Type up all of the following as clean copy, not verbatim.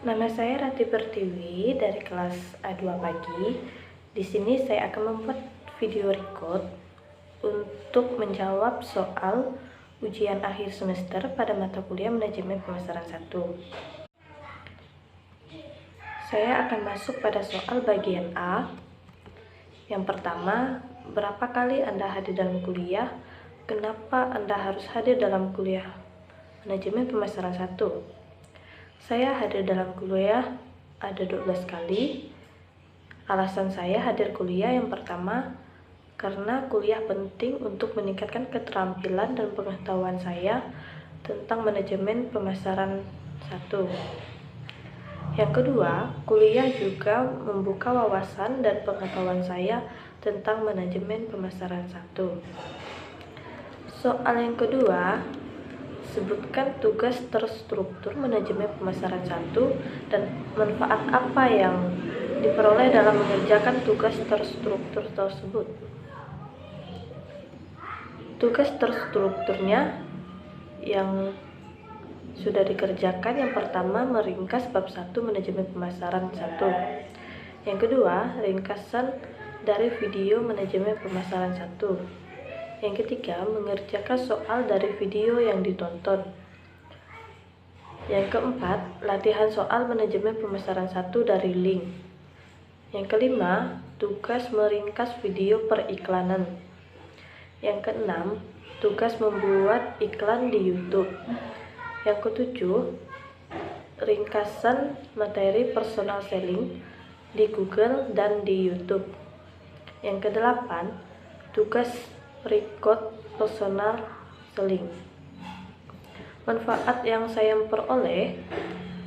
Nama saya Rati Pertiwi dari kelas A2 pagi. Di sini saya akan membuat video record untuk menjawab soal ujian akhir semester pada mata kuliah manajemen pemasaran 1. Saya akan masuk pada soal bagian A. Yang pertama, berapa kali Anda hadir dalam kuliah? Kenapa Anda harus hadir dalam kuliah manajemen pemasaran 1? Saya hadir dalam kuliah ada 12 kali. Alasan saya hadir kuliah yang pertama, karena kuliah penting untuk meningkatkan keterampilan dan pengetahuan saya tentang manajemen pemasaran 1. Yang kedua, kuliah juga membuka wawasan dan pengetahuan saya tentang manajemen pemasaran 1. Soal yang kedua, sebutkan tugas terstruktur manajemen pemasaran 1 dan manfaat apa yang diperoleh dalam mengerjakan tugas terstruktur tersebut. Tugas terstrukturnya yang sudah dikerjakan, yang pertama meringkas bab 1 manajemen pemasaran 1. Yang kedua, ringkasan dari video manajemen pemasaran 1. Yang ketiga, mengerjakan soal dari video yang ditonton. Yang keempat, latihan soal manajemen pemasaran 1 dari link. Yang kelima, tugas meringkas video periklanan. Yang keenam, tugas membuat iklan di YouTube. Yang ketujuh, ringkasan materi personal selling di Google dan di YouTube. Yang kedelapan, tugas record personal selling. Manfaat yang saya peroleh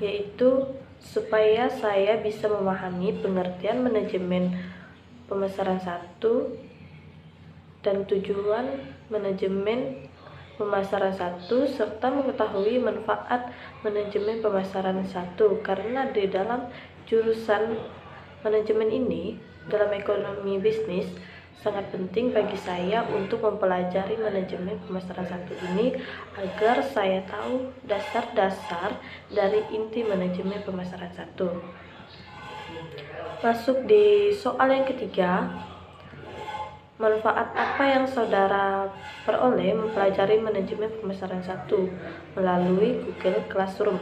yaitu supaya saya bisa memahami pengertian manajemen pemasaran 1 dan tujuan manajemen pemasaran 1 serta mengetahui manfaat manajemen pemasaran 1, karena di dalam jurusan manajemen ini dalam ekonomi bisnis sangat penting bagi saya untuk mempelajari manajemen pemasaran 1 ini agar saya tahu dasar-dasar dari inti manajemen pemasaran 1. Masuk di soal yang ketiga, manfaat apa yang saudara peroleh mempelajari manajemen pemasaran 1 melalui Google Classroom?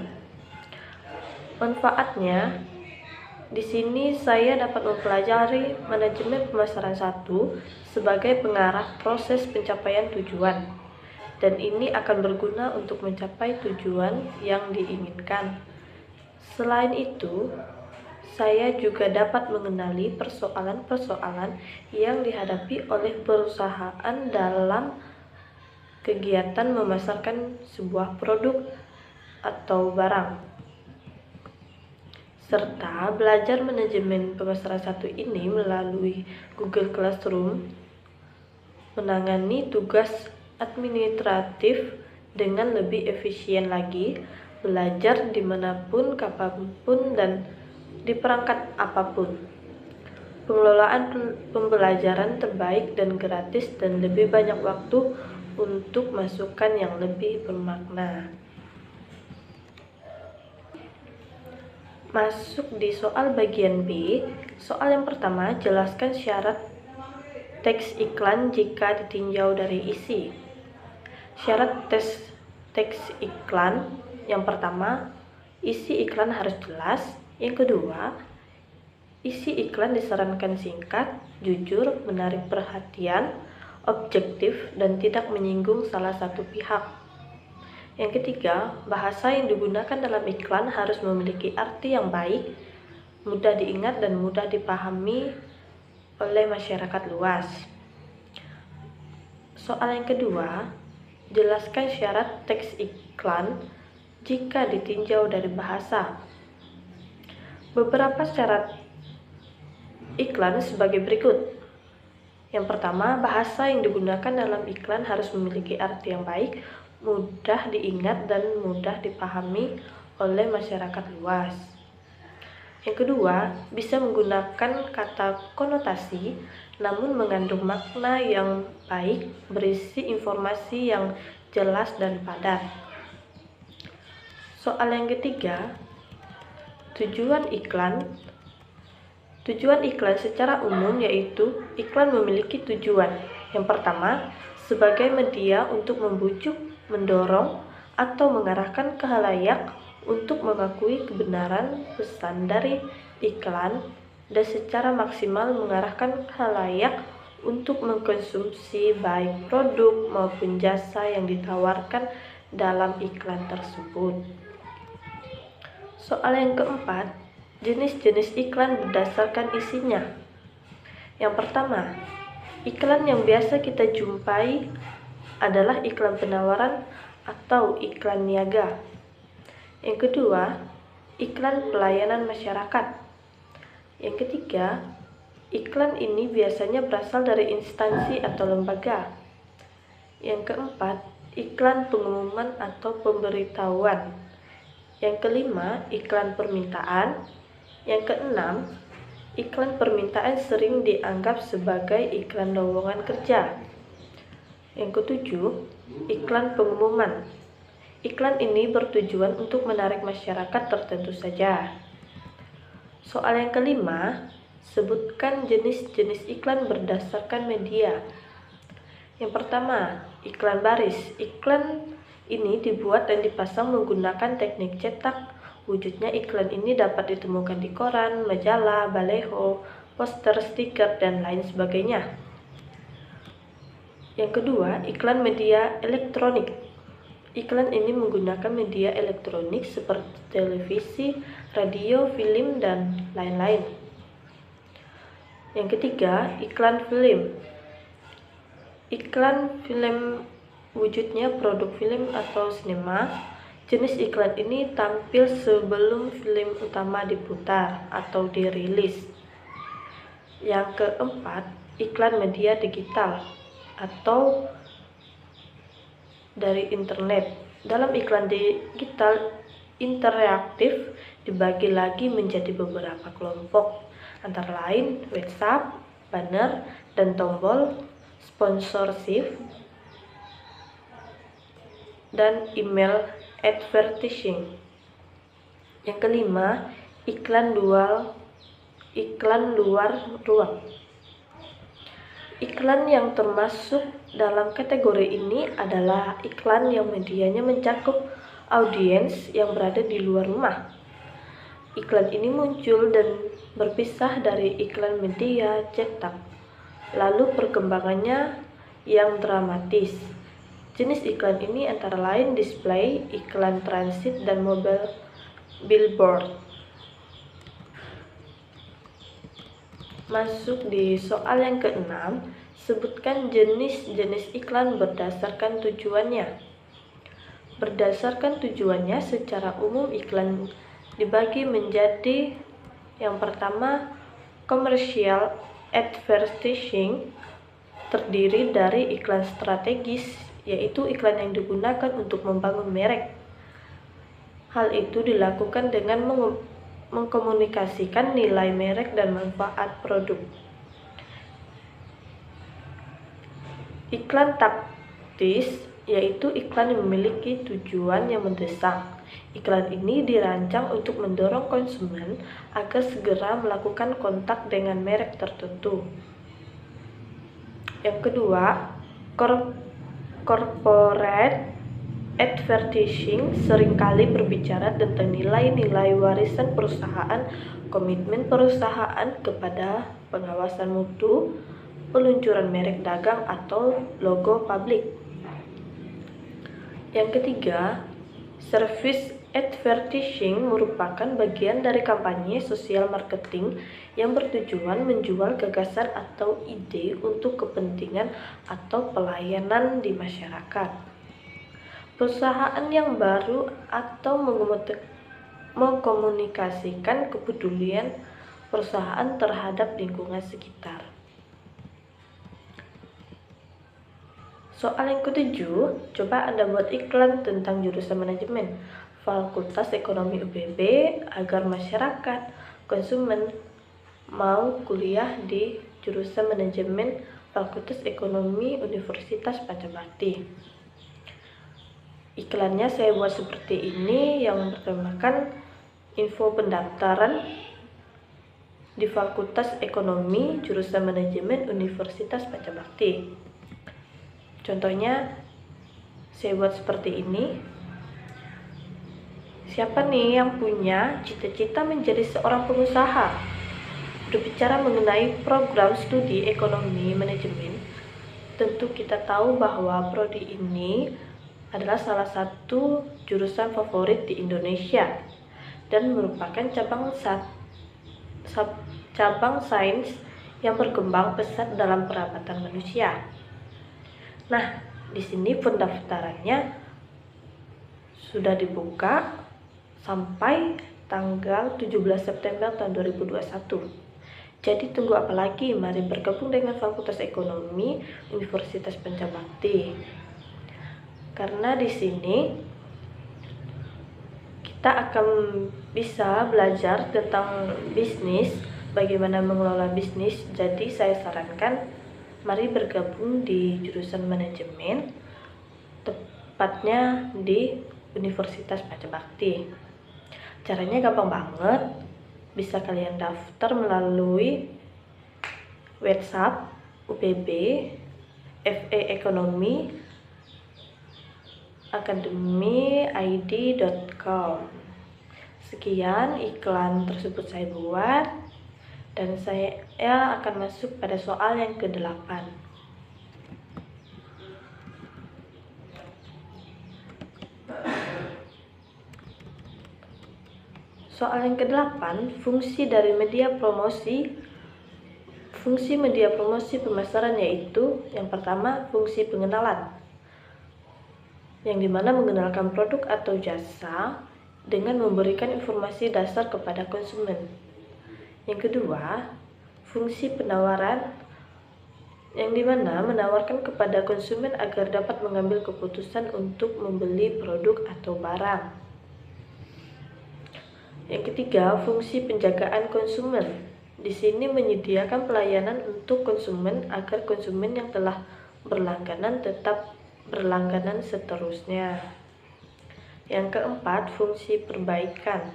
Manfaatnya, di sini saya dapat mempelajari manajemen pemasaran 1 sebagai pengarah proses pencapaian tujuan, dan ini akan berguna untuk mencapai tujuan yang diinginkan. Selain itu, saya juga dapat mengenali persoalan-persoalan yang dihadapi oleh perusahaan dalam kegiatan memasarkan sebuah produk atau barang. Serta belajar manajemen pemasaran 1 ini melalui Google Classroom menangani tugas administratif dengan lebih efisien lagi, belajar dimanapun, kapanpun, dan di perangkat apapun. Pengelolaan pembelajaran terbaik dan gratis, dan lebih banyak waktu untuk masukan yang lebih bermakna. Masuk di soal bagian B. Soal yang pertama, jelaskan syarat teks iklan jika ditinjau dari isi. Syarat teks iklan yang pertama, isi iklan harus jelas. Yang kedua, isi iklan disarankan singkat, jujur, menarik perhatian, objektif, dan tidak menyinggung salah satu pihak. Yang ketiga, bahasa yang digunakan dalam iklan harus memiliki arti yang baik, mudah diingat, dan mudah dipahami oleh masyarakat luas. Soal yang kedua, jelaskan syarat teks iklan jika ditinjau dari bahasa. Beberapa syarat iklan sebagai berikut. Yang pertama, bahasa yang digunakan dalam iklan harus memiliki arti yang baik, mudah diingat, dan mudah dipahami oleh masyarakat luas. Yang kedua, bisa menggunakan kata konotasi namun mengandung makna yang baik, berisi informasi yang jelas dan padat. Soal yang ketiga, Tujuan iklan. Tujuan iklan secara umum yaitu iklan memiliki tujuan. Yang pertama, sebagai media untuk membujuk, mendorong, atau mengarahkan ke khalayak untuk mengakui kebenaran pesan dari iklan dan secara maksimal mengarahkan khalayak untuk mengkonsumsi baik produk maupun jasa yang ditawarkan dalam iklan tersebut. Soal yang keempat, jenis-jenis iklan berdasarkan isinya. Yang pertama, iklan yang biasa kita jumpai adalah iklan penawaran atau iklan niaga. Yang kedua, iklan pelayanan masyarakat. Yang ketiga, iklan ini biasanya berasal dari instansi atau lembaga. Yang keempat, iklan pengumuman atau pemberitahuan. Yang kelima, iklan permintaan. Yang keenam, iklan permintaan sering dianggap sebagai iklan lowongan kerja. Yang ketujuh, iklan pengumuman. Iklan ini bertujuan untuk menarik masyarakat tertentu saja. Soal yang kelima, sebutkan jenis-jenis iklan berdasarkan media. Yang pertama, iklan baris. Iklan ini dibuat dan dipasang menggunakan teknik cetak. Wujudnya iklan ini dapat ditemukan di koran, majalah, baleho, poster, stiker, dan lain sebagainya. Yang kedua, iklan media elektronik. Iklan ini menggunakan media elektronik seperti televisi, radio, film, dan lain-lain. Yang ketiga, iklan film. Iklan film wujudnya produk film atau sinema. Jenis iklan ini tampil sebelum film utama diputar atau dirilis. Yang keempat, iklan media digital atau dari internet. Dalam iklan digital interaktif dibagi lagi menjadi beberapa kelompok, antara lain WhatsApp, banner, dan tombol, sponsorship, dan email advertising. Yang kelima, iklan luar ruang. Iklan yang termasuk dalam kategori ini adalah iklan yang medianya mencakup audiens yang berada di luar rumah. Iklan ini muncul dan berpisah dari iklan media cetak. Lalu perkembangannya yang dramatis. Jenis iklan ini antara lain display, iklan transit, dan mobile billboard. Masuk di soal yang keenam, sebutkan jenis-jenis iklan berdasarkan tujuannya. Berdasarkan tujuannya, secara umum iklan dibagi menjadi yang pertama, commercial advertising, terdiri dari iklan strategis, yaitu iklan yang digunakan untuk membangun merek. Hal itu dilakukan dengan mengkomunikasikan nilai merek dan manfaat produk. Iklan taktis, yaitu iklan yang memiliki tujuan yang mendesak. Iklan ini dirancang untuk mendorong konsumen agar segera melakukan kontak dengan merek tertentu. Yang kedua, corporate advertising seringkali berbicara tentang nilai-nilai warisan perusahaan, komitmen perusahaan kepada pengawasan mutu, peluncuran merek dagang, atau logo publik. Yang ketiga, service advertising merupakan bagian dari kampanye sosial marketing yang bertujuan menjual gagasan atau ide untuk kepentingan atau pelayanan di masyarakat. Perusahaan yang baru atau mengkomunikasikan kepedulian perusahaan terhadap lingkungan sekitar. Soal yang ketujuh, coba Anda buat iklan tentang jurusan manajemen Fakultas Ekonomi UPB agar masyarakat, konsumen mau kuliah di jurusan manajemen Fakultas Ekonomi Universitas Pancabakti. Iklannya saya buat seperti ini, yang bertemakan info pendaftaran di Fakultas Ekonomi jurusan Manajemen Universitas Pancabakti. Contohnya saya buat seperti ini. Siapa nih yang punya cita-cita menjadi seorang pengusaha? Berbicara mengenai program studi ekonomi manajemen, tentu kita tahu bahwa prodi ini adalah salah satu jurusan favorit di Indonesia dan merupakan cabang sains yang berkembang pesat dalam perawatan manusia. Nah, di sini pendaftarannya sudah dibuka sampai tanggal 17 September tahun 2021. Jadi tunggu apa lagi? Mari bergabung dengan Fakultas Ekonomi Universitas Pancabakti. Karena di sini kita akan bisa belajar tentang bisnis, bagaimana mengelola bisnis. Jadi saya sarankan mari bergabung di jurusan manajemen, tepatnya di Universitas Pancabakti. Caranya gampang banget, bisa kalian daftar melalui WhatsApp UPB FE Ekonomi academyid.com. Sekian iklan tersebut saya buat, dan saya akan masuk pada soal yang ke-8. Soal yang ke-8, fungsi dari media promosi. Fungsi media promosi pemasaran yaitu yang pertama, fungsi pengenalan, yang dimana mengenalkan produk atau jasa dengan memberikan informasi dasar kepada konsumen. Yang kedua, fungsi penawaran, yang dimana menawarkan kepada konsumen agar dapat mengambil keputusan untuk membeli produk atau barang. Yang ketiga, fungsi penjagaan konsumen. Di sini menyediakan pelayanan untuk konsumen agar konsumen yang telah berlangganan tetap berlangganan seterusnya. Yang keempat, fungsi perbaikan.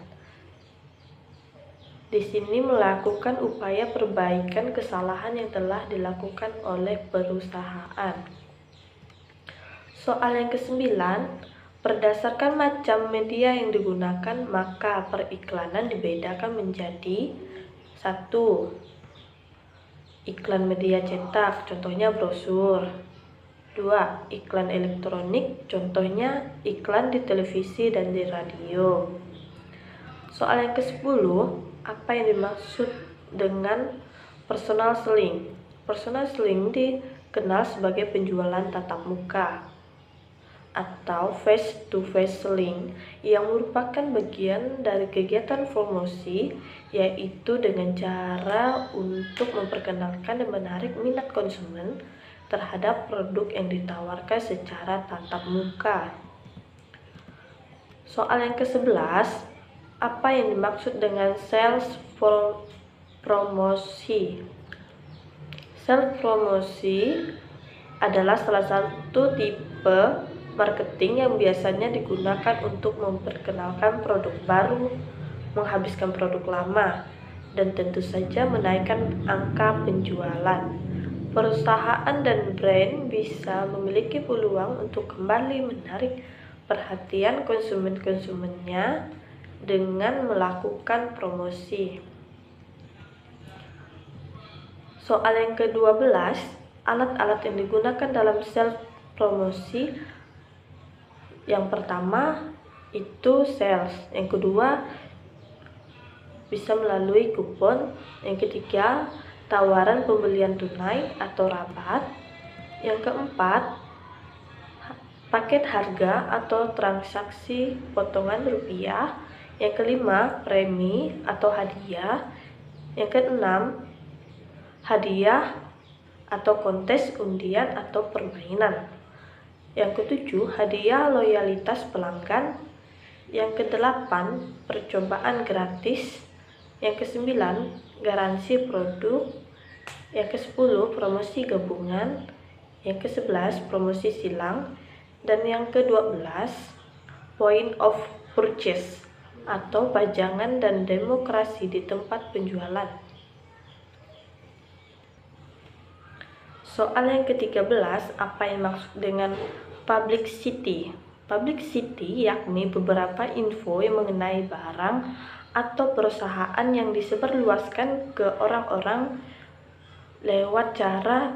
Di sini melakukan upaya perbaikan kesalahan yang telah dilakukan oleh perusahaan. Soal yang ke-9, berdasarkan macam media yang digunakan, maka periklanan dibedakan menjadi 1. Iklan media cetak, contohnya brosur. 2. Iklan elektronik, contohnya iklan di televisi dan di radio. Soal yang ke-10, apa yang dimaksud dengan personal selling? Personal selling dikenal sebagai penjualan tatap muka atau face-to-face selling, yang merupakan bagian dari kegiatan promosi, yaitu dengan cara untuk memperkenalkan dan menarik minat konsumen terhadap produk yang ditawarkan secara tatap muka. Soal yang ke-11, apa yang dimaksud dengan sales promosi? Sales promosi adalah salah satu tipe marketing yang biasanya digunakan untuk memperkenalkan produk baru, menghabiskan produk lama, dan tentu saja menaikkan angka penjualan. Perusahaan dan brand bisa memiliki peluang untuk kembali menarik perhatian konsumen-konsumennya dengan melakukan promosi. Soal yang ke-12, alat-alat yang digunakan dalam sales promosi. Yang pertama itu sales, yang kedua bisa melalui kupon, yang ketiga tawaran pembelian tunai atau rabat, yang keempat paket harga atau transaksi potongan rupiah, yang kelima premi atau hadiah, yang keenam hadiah atau kontes undian atau permainan, yang ketujuh hadiah loyalitas pelanggan, yang kedelapan percobaan gratis, yang kesembilan garansi produk, yang ke-10 promosi gabungan, yang ke-11 promosi silang, dan yang ke-12 point of purchase. atau pajangan dan demokrasi di tempat penjualan. Soal yang ke-13, apa yang maksud dengan publicity? Publicity yakni beberapa info yang mengenai barang atau perusahaan yang disebarluaskan ke orang-orang lewat cara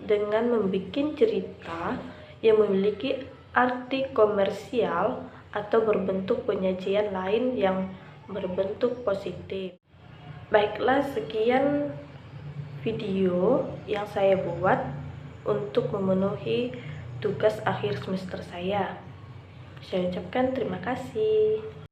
dengan membuat cerita yang memiliki arti komersial atau berbentuk penyajian lain yang berbentuk positif. Baiklah, sekian video yang saya buat untuk memenuhi tugas akhir semester saya. Saya ucapkan terima kasih.